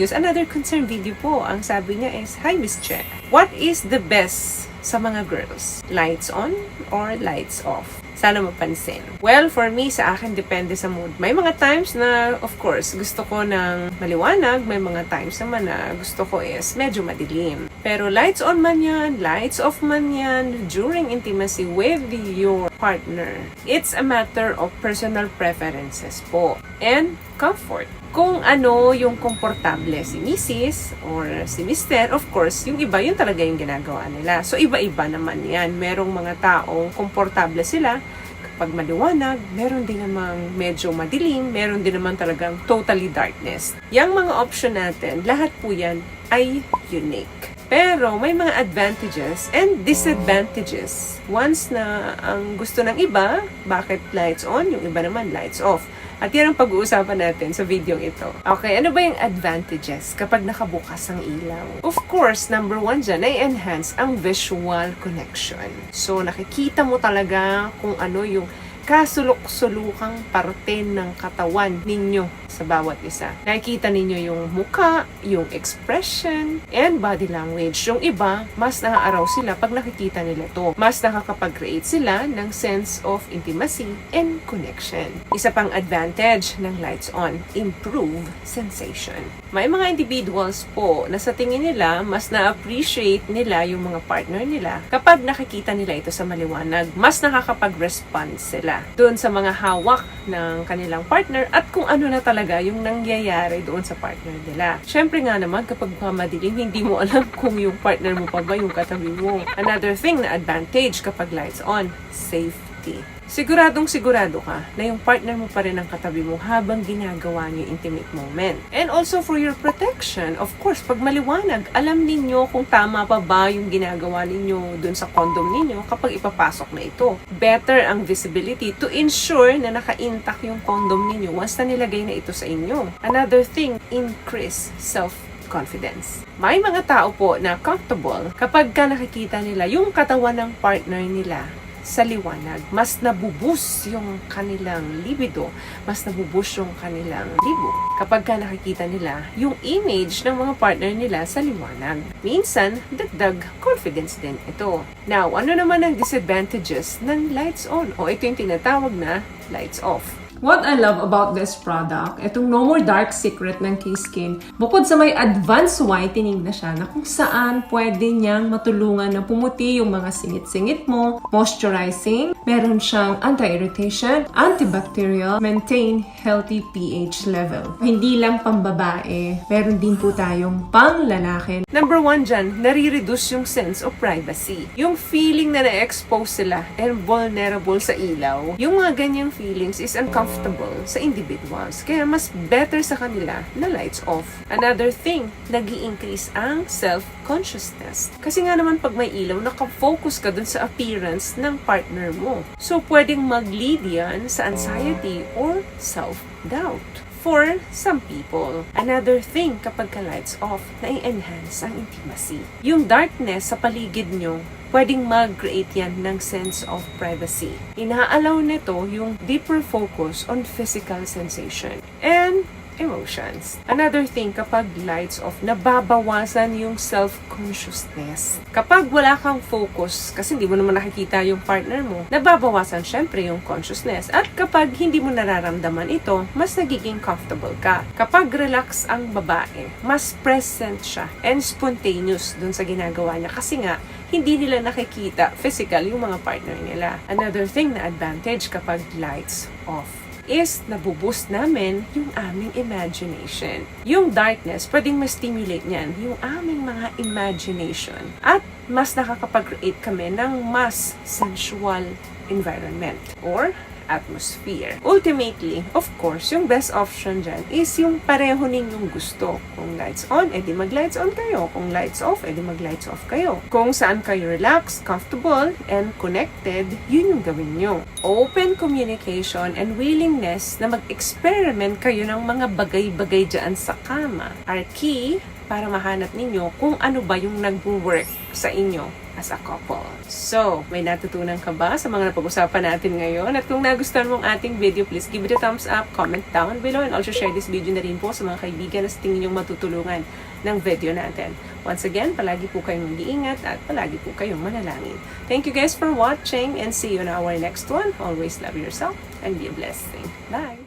videos. Another concern video po. Ang sabi niya is, Hi Miss Che, what is the best sa mga girls? Lights on or lights off? Sana mapansin. Well, for me, sa akin, depende sa mood. May mga times na, of course, gusto ko ng maliwanag. May mga times naman na gusto ko is medyo madilim. Pero lights on man yan, lights off man yan, during intimacy with your partner, it's a matter of personal preferences po. And comfort. Kung ano yung komportable si Mrs. or si Mr., of course, yung iba, yun talaga yung ginagawa nila. So, iba-iba naman yan. Merong mga taong komportable sila kapag maliwanag, meron din namang medyo madilim, meron din naman talagang totally darkness. Yang mga option natin, lahat po yan ay unique. Pero may mga advantages and disadvantages. Once na ang gusto ng iba, bakit lights on, yung iba naman lights off. At yan ang pag-uusapan natin sa video ito. Okay, ano ba yung advantages kapag nakabukas ang ilaw? Of course, number one dyan ay enhance ang visual connection. So, nakikita mo talaga kung ano yung kasulok-sulukang parte ng katawan ninyo sa bawat isa. Nakikita ninyo yung muka, yung expression, and body language. Yung iba, mas naaaraw sila pag nakikita nila to. Mas nakakapag-create sila ng sense of intimacy and connection. Isa pang advantage ng lights on, improve sensation. May mga individuals po na sa tingin nila, mas na-appreciate nila yung mga partner nila kapag nakikita nila ito sa maliwanag. Mas nakakapag-respond sila doon sa mga hawak ng kanilang partner at kung ano na talaga yung nangyayari doon sa partner nila. Syempre nga naman, kapag madilim, hindi mo alam kung yung partner mo pa ba yung katabi mo. Another thing na advantage kapag lights on, safety. Siguradong sigurado ka na yung partner mo pa rin ang katabi mo habang ginagawa niyo yung intimate moment. And also for your protection, of course, pag maliwanag, alam ninyo kung tama pa ba yung ginagawa ninyo dun sa condom ninyo kapag ipapasok na ito. Better ang visibility to ensure na naka-intact yung condom ninyo once na nilagay na ito sa inyo. Another thing, increase self-confidence. May mga tao po na comfortable kapag ka nakikita nila yung katawan ng partner nila sa liwanag, mas nabubus yung kanilang libido, mas nabubus yung kanilang libo kapag ka nakikita nila yung image ng mga partner nila sa liwanag. Minsan, dagdag confidence din ito. Now, ano naman ang disadvantages ng lights on? O ito yung tinatawag na lights off. What I love about this product, itong No More Dark Secret ng K-Skin, bukod sa may advanced whitening na siya na kung saan pwede niyang matulungan na pumuti yung mga singit-singit mo, moisturizing, meron siyang anti-irritation, antibacterial, maintain healthy pH level. Hindi lang pambabae, meron din po tayong pang-lalaki. Number one dyan, nare-reduce yung sense of privacy. Yung feeling na na-expose sila and vulnerable sa ilaw, yung mga ganyang feelings is uncomfortable sa individuals. Kaya mas better sa kanila na lights off. Another thing, nag-i-increase ang self-consciousness. Kasi nga naman pag may ilaw, nakafocus ka dun sa appearance ng partner mo. So, pwedeng mag-lead yan sa anxiety or self-doubt. For some people, another thing kapag ka-lights off, na-enhance ang intimacy. Yung darkness sa paligid nyo, pwedeng mag-create yan ng sense of privacy. Inaalaw nito yung deeper focus on physical sensation and emotions. Another thing, kapag lights off, nababawasan yung self-consciousness. Kapag wala kang focus, kasi hindi mo naman nakikita yung partner mo, nababawasan syempre yung consciousness. At kapag hindi mo nararamdaman ito, mas nagiging comfortable ka. Kapag relax ang babae, mas present siya and spontaneous dun sa ginagawa niya. Kasi nga, hindi nila nakikita physical yung mga partner nila. Another thing na advantage kapag lights off is nabuboost namin yung aming imagination. Yung darkness, pwedeng ma-stimulate niyan yung aming mga imagination. At mas nakakapag-create kami ng mas sensual environment or atmosphere. Ultimately, of course, yung best option dyan is yung pareho ninyong gusto. Kung lights on, edi mag-lights on kayo. Kung lights off, edi mag-lights off kayo. Kung saan kayo relaxed, comfortable, and connected, yun yung gawin nyo. Open communication and willingness na mag-experiment kayo ng mga bagay-bagay dyan sa kama are key para mahanap ninyo kung ano ba yung nag-work sa inyo as a couple. So, may natutunan ka ba sa mga napag-usapan natin ngayon? At kung nagustuhan mong ating video, please give it a thumbs up, comment down below, and also share this video na rin po sa mga kaibigan na sa tingin nyo matutulungan ng video natin. Once again, palagi po kayong mag-iingat at palagi po kayong manalangin. Thank you guys for watching and see you in our next one. Always love yourself and be a blessing. Bye!